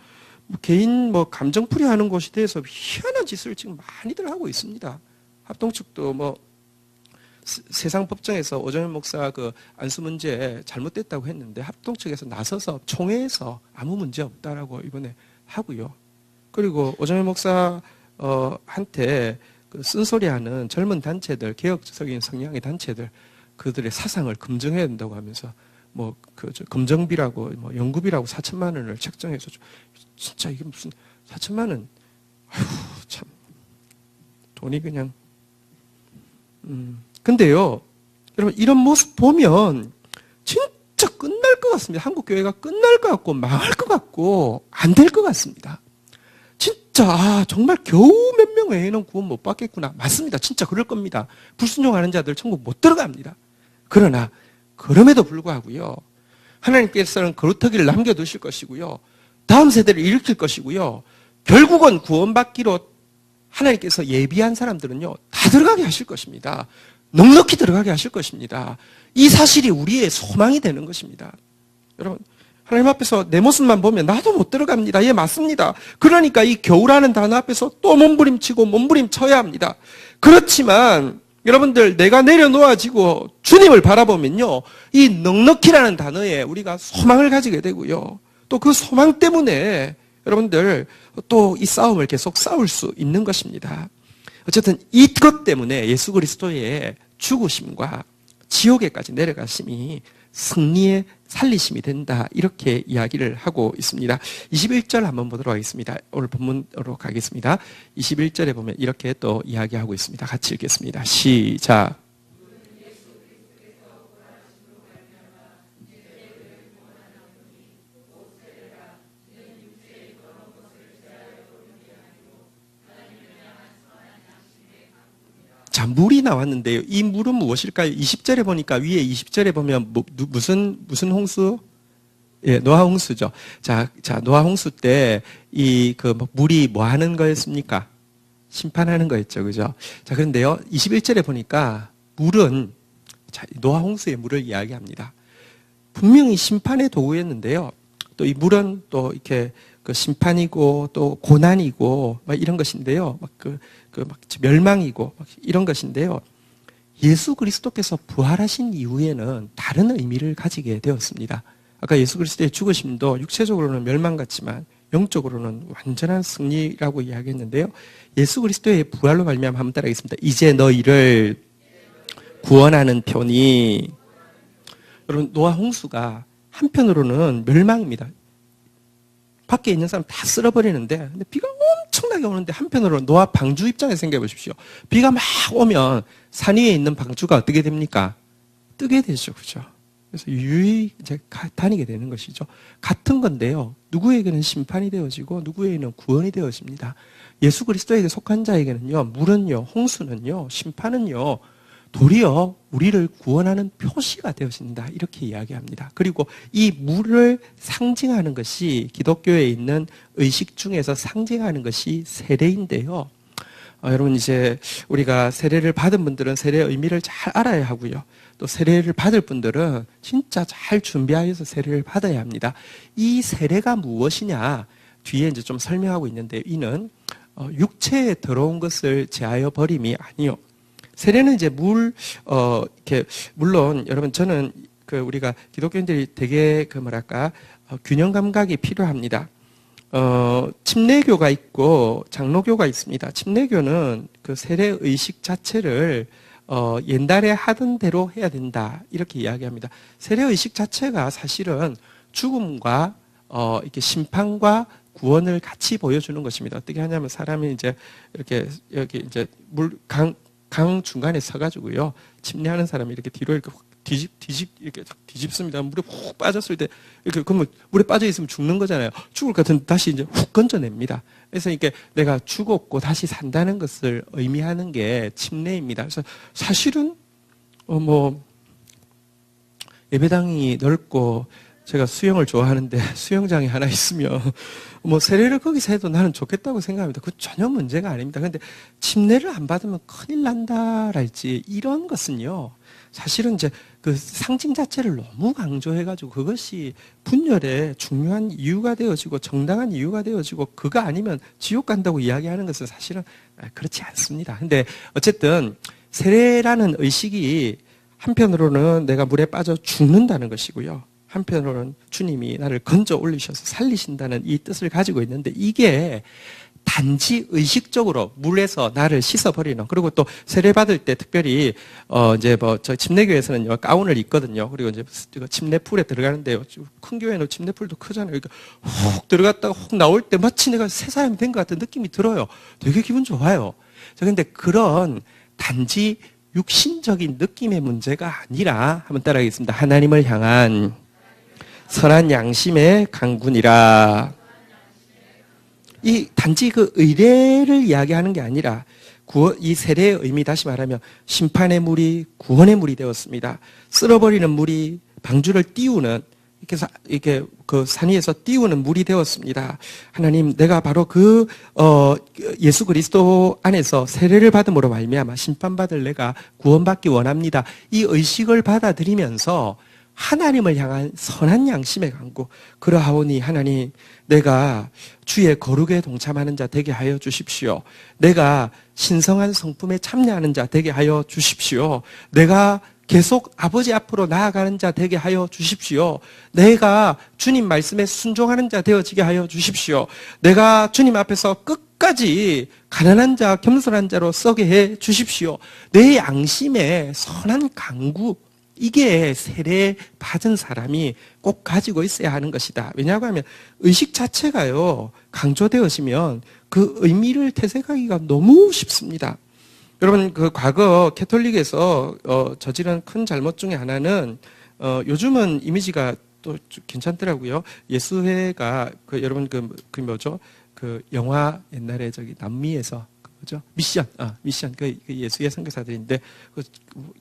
개인 감정풀이 하는 것에 대해서 희한한 짓을 지금 많이들 하고 있습니다. 합동 측도 세상 법정에서 오정현 목사 그 안수 문제 잘못됐다고 했는데 합동 측에서 나서서 총회에서 아무 문제 없다라고 이번에 하고요. 그리고 오정현 목사 한테 그 쓴소리하는 젊은 단체들, 개혁적인 성향의 단체들, 그들의 사상을 검증해야 된다고 하면서 검정비라고 연구비라고 4천만 원을 책정해서, 진짜 이게 무슨 4천만 원, 아휴 참 돈이 그냥. 근데요, 여러분, 이런 모습 보면 진짜 끝날 것 같습니다. 한국 교회가 끝날 것 같고 망할 것 같고 안 될 것 같습니다. 진짜 정말 겨우 몇 명 외에는 구원 못 받겠구나. 맞습니다. 진짜 그럴 겁니다. 불순종하는 자들 천국 못 들어갑니다. 그러나 그럼에도 불구하고요, 하나님께서는 거루터기를 남겨두실 것이고요, 다음 세대를 일으킬 것이고요, 결국은 구원받기로 하나님께서 예비한 사람들은요 다 들어가게 하실 것입니다. 넉넉히 들어가게 하실 것입니다. 이 사실이 우리의 소망이 되는 것입니다. 여러분, 하나님 앞에서 내 모습만 보면 나도 못 들어갑니다. 예, 맞습니다. 그러니까 이 겨우라는 단어 앞에서 또 몸부림치고 몸부림쳐야 합니다. 그렇지만 여러분들, 내가 내려놓아지고 주님을 바라보면요, 이 넉넉히라는 단어에 우리가 소망을 가지게 되고요, 또 그 소망 때문에 여러분들 또 이 싸움을 계속 싸울 수 있는 것입니다. 어쨌든 이것 때문에 예수 그리스도의 죽으심과 지옥에까지 내려가심이 승리의 살리심이 된다, 이렇게 이야기를 하고 있습니다. 21절 한번 보도록 하겠습니다. 오늘 본문으로 가겠습니다. 21절에 보면 이렇게 또 이야기하고 있습니다. 같이 읽겠습니다. 시작. 자, 물이 나왔는데요. 이 물은 무엇일까요? 20절에 보니까, 위에 20절에 보면 무슨 홍수? 예, 노아 홍수죠. 자, 노아 홍수 때 이 물이 뭐 하는 거였습니까? 심판하는 거였죠. 그죠? 자, 그런데요. 21절에 보니까 물은 노아 홍수의 물을 이야기합니다. 분명히 심판의 도구였는데요. 또 이 물은 또 이렇게 심판이고 또 고난이고 막 이런 것인데요. 막 멸망이고 막 이런 것인데요. 예수 그리스도께서 부활하신 이후에는 다른 의미를 가지게 되었습니다. 아까 예수 그리스도의 죽으심도 육체적으로는 멸망 같지만 영적으로는 완전한 승리라고 이야기했는데요. 예수 그리스도의 부활로 말미암아 한번 따라하겠습니다. 이제 너희를 구원하는 편이. 여러분, 노아 홍수가 한편으로는 멸망입니다. 밖에 있는 사람 다 쓸어버리는데, 근데 비가 엄청나게 오는데 한편으로는 노아 방주 입장에서 생각해 보십시오. 비가 막 오면 산 위에 있는 방주가 어떻게 됩니까? 뜨게 되죠. 그죠? 그래서 유유히 이제 다니게 되는 것이죠. 같은 건데요. 누구에게는 심판이 되어지고 누구에게는 구원이 되어집니다. 예수 그리스도에게 속한 자에게는요, 물은요, 홍수는요, 심판은요, 도리어 우리를 구원하는 표시가 되어진다. 이렇게 이야기합니다. 그리고 이 물을 상징하는 것이 기독교에 있는 의식 중에서 상징하는 것이 세례인데요. 여러분, 이제 우리가 세례를 받은 분들은 세례의 의미를 잘 알아야 하고요. 또 세례를 받을 분들은 진짜 잘 준비하여서 세례를 받아야 합니다. 이 세례가 무엇이냐? 뒤에 이제 좀 설명하고 있는데, 이는 육체에 들어온 것을 제하여 버림이 아니요. 세례는 이제 이렇게, 물론, 여러분, 저는 우리가 기독교인들이 되게 균형 감각이 필요합니다. 침례교가 있고 장로교가 있습니다. 침례교는 그 세례 의식 자체를 옛날에 하던 대로 해야 된다. 이렇게 이야기합니다. 세례 의식 자체가 사실은 죽음과 이렇게 심판과 구원을 같이 보여주는 것입니다. 어떻게 하냐면 사람이 이제 이렇게 여기 이제 강 중간에 서가지고요. 침례하는 사람이 이렇게 뒤로 이렇게 이렇게 뒤집습니다. 물에 훅 빠졌을 때, 이렇게, 그러면 물에 빠져 있으면 죽는 거잖아요. 죽을 것 같은데 다시 이제 훅 건져냅니다. 그래서 이게 내가 죽었고 다시 산다는 것을 의미하는 게 침례입니다. 그래서 사실은, 예배당이 넓고, 제가 수영을 좋아하는데 수영장이 하나 있으면 세례를 거기서 해도 나는 좋겠다고 생각합니다. 그건 전혀 문제가 아닙니다. 그런데 침례를 안 받으면 큰일 난다랄지 이런 것은요. 사실은 이제 그 상징 자체를 너무 강조해가지고 그것이 분열의 중요한 이유가 되어지고 정당한 이유가 되어지고 그거 아니면 지옥 간다고 이야기하는 것은 사실은 그렇지 않습니다. 근데 어쨌든 세례라는 의식이 한편으로는 내가 물에 빠져 죽는다는 것이고요. 한편으로는 주님이 나를 건져 올리셔서 살리신다는 이 뜻을 가지고 있는데 이게 단지 의식적으로 물에서 나를 씻어버리는, 그리고 또 세례받을 때 특별히 저 침례교회에서는 가운을 입거든요. 그리고 이제 침례풀에 들어가는데요. 큰 교회는 침례풀도 크잖아요. 그러니까 훅 들어갔다가 훅 나올 때 마치 내가 새 사람이 된 것 같은 느낌이 들어요. 되게 기분 좋아요. 그런데 그런 단지 육신적인 느낌의 문제가 아니라 한번 따라하겠습니다. 하나님을 향한 선한 양심의 강군이라. 이 단지 그 의례를 이야기하는 게 아니라 이 세례의 의미, 다시 말하면 심판의 물이 구원의 물이 되었습니다. 쓸어버리는 물이 방주를 띄우는, 이렇게 그 산 위에서 띄우는 물이 되었습니다. 하나님, 내가 바로 예수 그리스도 안에서 세례를 받음으로 말미암아 심판받을 내가 구원받기 원합니다. 이 의식을 받아들이면서 하나님을 향한 선한 양심의 간구, 그러하오니 하나님, 내가 주의 거룩에 동참하는 자 되게 하여 주십시오. 내가 신성한 성품에 참여하는 자 되게 하여 주십시오. 내가 계속 아버지 앞으로 나아가는 자 되게 하여 주십시오. 내가 주님 말씀에 순종하는 자 되어지게 하여 주십시오. 내가 주님 앞에서 끝까지 가난한 자, 겸손한 자로 서게 해 주십시오. 내 양심에 선한 간구, 이게 세례 받은 사람이 꼭 가지고 있어야 하는 것이다. 왜냐하고 하면 의식 자체가요, 강조되어지면 그 의미를 퇴색하기가 너무 쉽습니다. 여러분, 과거 캐톨릭에서 저지른 큰 잘못 중에 하나는 요즘은 이미지가 또 괜찮더라고요. 예수회가 여러분 뭐죠? 영화 옛날에 남미에서 그죠? 미션, 예수의 선교사들인데,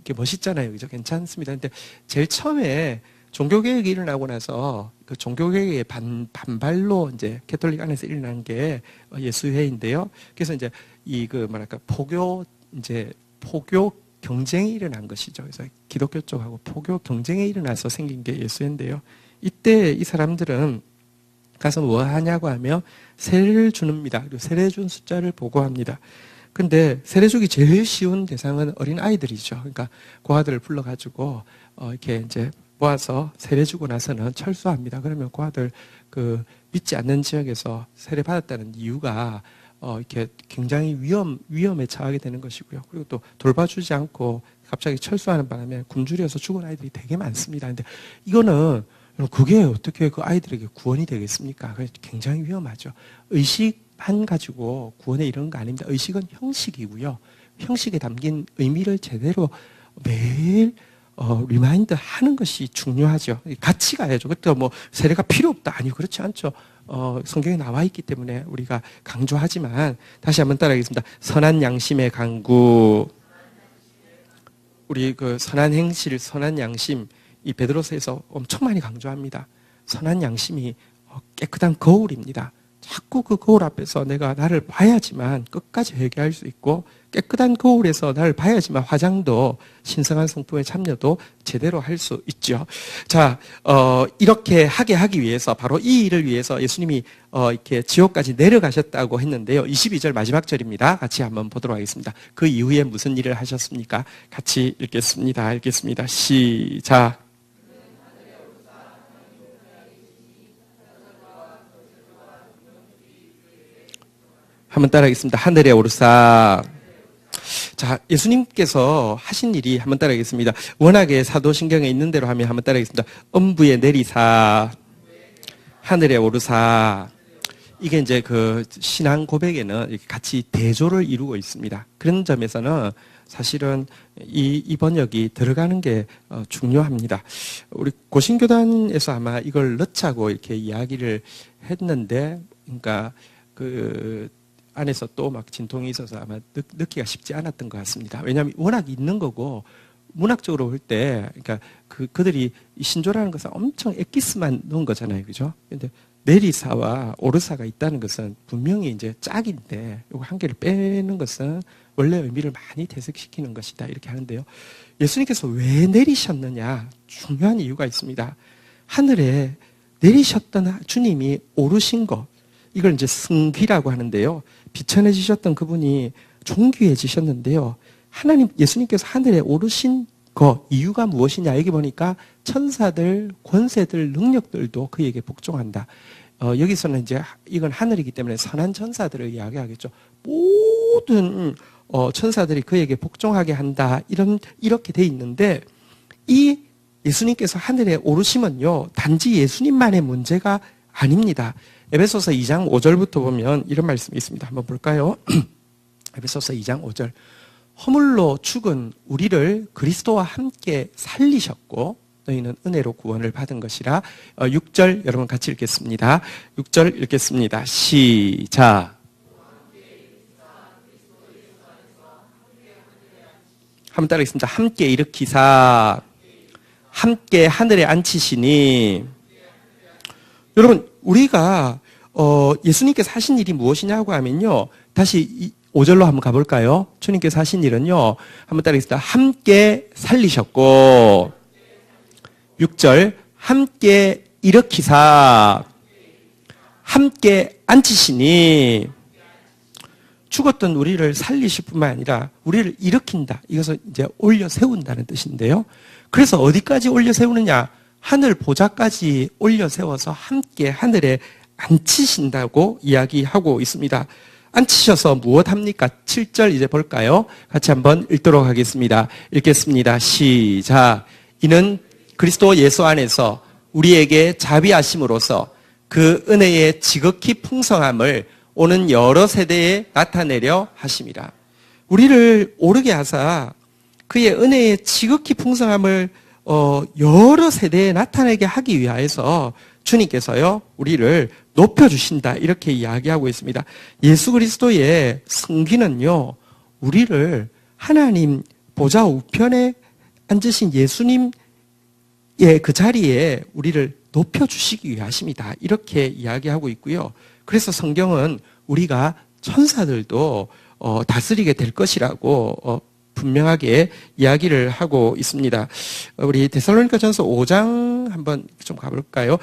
이게 멋있잖아요. 그죠? 괜찮습니다. 근데 제일 처음에 종교개혁이 일어나고 나서 그 종교개혁의 반발로 이제 캐톨릭 안에서 일어난 게 예수회인데요. 그래서 이제 포교 경쟁이 일어난 것이죠. 그래서 기독교 쪽하고 포교 경쟁이 일어나서 생긴 게 예수회인데요. 이때 이 사람들은 가서 뭐 하냐고 하면 세례를 주는입니다. 그리고 세례 준 숫자를 보고합니다. 근데 세례 주기 제일 쉬운 대상은 어린 아이들이죠. 그러니까 그 아들을 불러가지고 이렇게 이제 모아서 세례 주고 나서는 철수합니다. 그러면 그 아들 그 믿지 않는 지역에서 세례 받았다는 이유가 이렇게 굉장히 위험에 처하게 되는 것이고요. 그리고 또 돌봐주지 않고 갑자기 철수하는 바람에 굶주려서 죽은 아이들이 되게 많습니다. 근데 이거는 그게 어떻게 그 아이들에게 구원이 되겠습니까? 굉장히 위험하죠. 의식만 가지고 구원에 이르는 거 아닙니다. 의식은 형식이고요. 형식에 담긴 의미를 제대로 매일 리마인드 하는 것이 중요하죠. 같이 가야죠. 그때 뭐 세례가 필요 없다. 아니요, 그렇지 않죠. 성경에 나와 있기 때문에 우리가 강조하지만 다시 한번 따라하겠습니다. 선한 양심의 강구. 우리 그 선한 행실, 선한 양심, 이 베드로서에서 엄청 많이 강조합니다. 선한 양심이 깨끗한 거울입니다. 자꾸 그 거울 앞에서 내가 나를 봐야지만 끝까지 회개할 수 있고, 깨끗한 거울에서 나를 봐야지만 화장도 신성한 성품의 참여도 제대로 할 수 있죠. 자, 이렇게 하기 위해서, 바로 이 일을 위해서 예수님이 이렇게 지옥까지 내려가셨다고 했는데요. 22절 마지막 절입니다. 같이 한번 보도록 하겠습니다. 그 이후에 무슨 일을 하셨습니까? 같이 읽겠습니다. 시작. 한번 따라하겠습니다. 하늘에 오르사. 자, 예수님께서 하신 일이 한번 따라하겠습니다. 워낙에 사도신경에 있는 대로 하면 한번 따라하겠습니다. 음부에 내리사, 하늘에 오르사. 이게 이제 그 신앙 고백에는 이렇게 같이 대조를 이루고 있습니다. 그런 점에서는 사실은 이 번역이 들어가는 게 중요합니다. 우리 고신교단에서 아마 이걸 넣자고 이렇게 이야기를 했는데, 그러니까 그 안에서 또 막 진통이 있어서 아마 넣기가 쉽지 않았던 것 같습니다. 왜냐하면 워낙 있는 거고, 문학적으로 볼 때, 그러니까 그들이 신조라는 것은 엄청 엑기스만 넣은 거잖아요. 그죠? 근데 내리사와 오르사가 있다는 것은 분명히 이제 짝인데, 이거 한 개를 빼는 것은 원래 의미를 많이 퇴색시키는 것이다. 이렇게 하는데요. 예수님께서 왜 내리셨느냐? 중요한 이유가 있습니다. 하늘에 내리셨던 주님이 오르신 것, 이걸 이제 승귀라고 하는데요. 비천해지셨던 그분이 존귀해지셨는데요. 예수님께서 하늘에 오르신 거 이유가 무엇이냐? 여기 보니까 천사들, 권세들, 능력들도 그에게 복종한다. 여기서는 이제 이건 하늘이기 때문에 선한 천사들을 이야기하겠죠. 모든 천사들이 그에게 복종하게 한다. 이렇게 돼 있는데, 이 예수님께서 하늘에 오르심은요, 단지 예수님만의 문제가 아닙니다. 에베소서 2장 5절부터 보면 이런 말씀이 있습니다. 한번 볼까요? 에베소서 2장 5절. 허물로 죽은 우리를 그리스도와 함께 살리셨고 너희는 은혜로 구원을 받은 것이라. 6절 여러분 같이 읽겠습니다. 6절 읽겠습니다. 시작. 한번 따라하겠습니다. 함께 일으키사 함께 하늘에 앉히시니. 여러분, 우리가 예수님께서 하신 일이 무엇이냐고 하면요, 다시 5절로 한번 가볼까요? 주님께서 하신 일은요, 한번 따라하겠습니다. 함께 살리셨고, 6절 함께 일으키사 함께 앉히시니. 죽었던 우리를 살리실 뿐만 아니라 우리를 일으킨다. 이것을 이제 올려 세운다는 뜻인데요. 그래서 어디까지 올려 세우느냐? 하늘 보좌까지 올려 세워서 함께 하늘에 앉히신다고 이야기하고 있습니다. 앉히셔서 무엇합니까? 7절 이제 볼까요? 같이 한번 읽도록 하겠습니다. 읽겠습니다. 시작. 이는 그리스도 예수 안에서 우리에게 자비하심으로써 그 은혜의 지극히 풍성함을 오는 여러 세대에 나타내려 하심이라. 우리를 오르게 하사 그의 은혜의 지극히 풍성함을 여러 세대에 나타내게 하기 위하여서 주님께서요, 우리를 높여주신다. 이렇게 이야기하고 있습니다. 예수 그리스도의 승기는요, 우리를 하나님 보좌 우편에 앉으신 예수님 그 자리에 우리를 높여주시기 위하십니다. 이렇게 이야기하고 있고요. 그래서 성경은 우리가 천사들도 다스리게 될 것이라고 분명하게 이야기를 하고 있습니다. 우리 데살로니가전서 5장 한번 좀 가볼까요?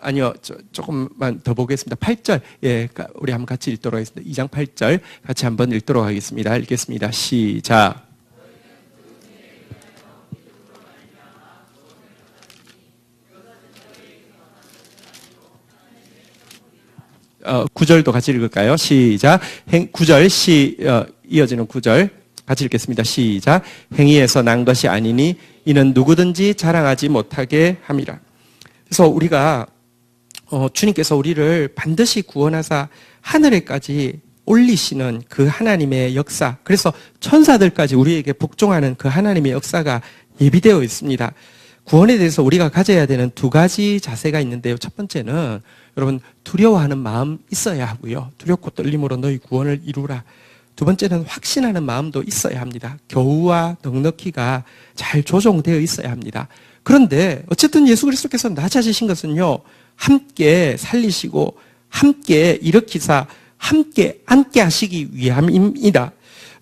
아니요. 조금만 더 보겠습니다. 8절. 우리 한번 같이 읽도록 하겠습니다. 2장 8절 같이 한번 읽도록 하겠습니다. 읽겠습니다. 시작. 9절도 같이 읽을까요? 시작. 9절 이어지는 9절 같이 읽겠습니다. 시작. 행위에서 난 것이 아니니 이는 누구든지 자랑하지 못하게 함이라. 그래서 우리가 주님께서 우리를 반드시 구원하사 하늘에까지 올리시는 그 하나님의 역사, 그래서 천사들까지 우리에게 복종하는 그 하나님의 역사가 예비되어 있습니다. 구원에 대해서 우리가 가져야 되는 두 가지 자세가 있는데요. 첫 번째는 여러분 두려워하는 마음 있어야 하고요. 두렵고 떨림으로 너희 구원을 이루라. 두 번째는 확신하는 마음도 있어야 합니다. 겨우와 넉넉히가 잘 조정되어 있어야 합니다. 그런데 어쨌든 예수 그리스도께서 낮아지신 것은요, 함께 살리시고 함께 일으키사 함께 앉게 하시기 위함입니다.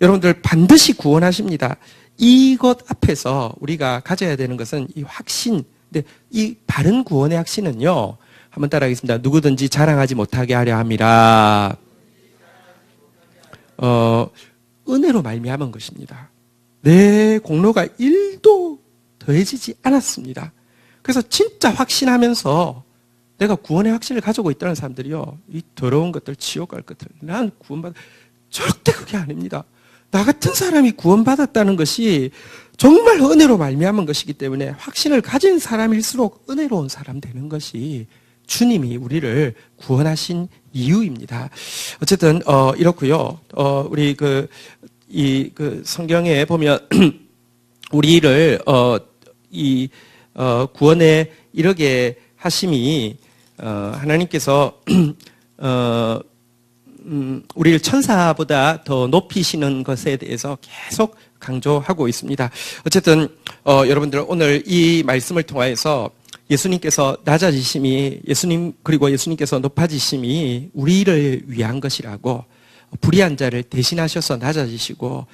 여러분들 반드시 구원하십니다. 이것 앞에서 우리가 가져야 되는 것은 이 확신. 근데 이 바른 구원의 확신은요, 한번 따라하겠습니다. 누구든지 자랑하지 못하게 하려 함이라. 은혜로 말미암은 것입니다. 내 공로가 1도 더해지지 않았습니다. 그래서 진짜 확신하면서 내가 구원의 확신을 가지고 있다는 사람들이요, 이 더러운 것들, 지옥 갈 것들, 난 구원받, 절대 그게 아닙니다. 나 같은 사람이 구원받았다는 것이 정말 은혜로 말미암은 것이기 때문에 확신을 가진 사람일수록 은혜로운 사람 되는 것이 주님이 우리를 구원하신 이유입니다. 어쨌든 이렇고요. 우리 성경에 보면 우리를 구원에 이르게 하심이 하나님께서 우리를 천사보다 더 높이시는 것에 대해서 계속 강조하고 있습니다. 어쨌든 여러분들 오늘 이 말씀을 통하여서 예수님께서 낮아지심이 그리고 예수님께서 높아지심이 우리를 위한 것이라고, 불의한 자를 대신하셔서 낮아지시고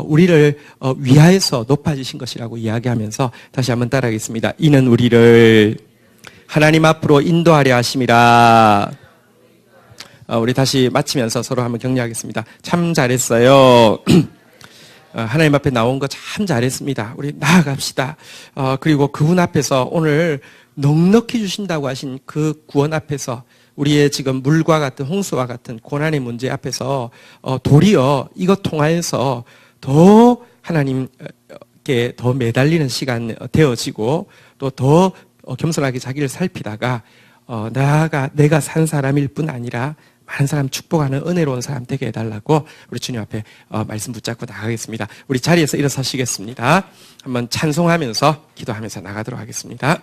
우리를 위하여서 높아지신 것이라고 이야기하면서 다시 한번 따라하겠습니다. 이는 우리를 하나님 앞으로 인도하려 하심이라. 우리 다시 마치면서 서로 한번 격려하겠습니다. 참 잘했어요. 하나님 앞에 나온 거 참 잘했습니다. 우리 나아갑시다. 그리고 그분 앞에서 오늘 넉넉히 주신다고 하신 그 구원 앞에서 우리의 지금 물과 같은 홍수와 같은 고난의 문제 앞에서 도리어 이것 통하여서 더 하나님께 더 매달리는 시간 되어지고 또 더 겸손하게 자기를 살피다가 내가 산 사람일 뿐 아니라 많은 사람 축복하는 은혜로운 사람 되게 해달라고 우리 주님 앞에 말씀 붙잡고 나가겠습니다. 우리 자리에서 일어서시겠습니다. 한번 찬송하면서 기도하면서 나가도록 하겠습니다.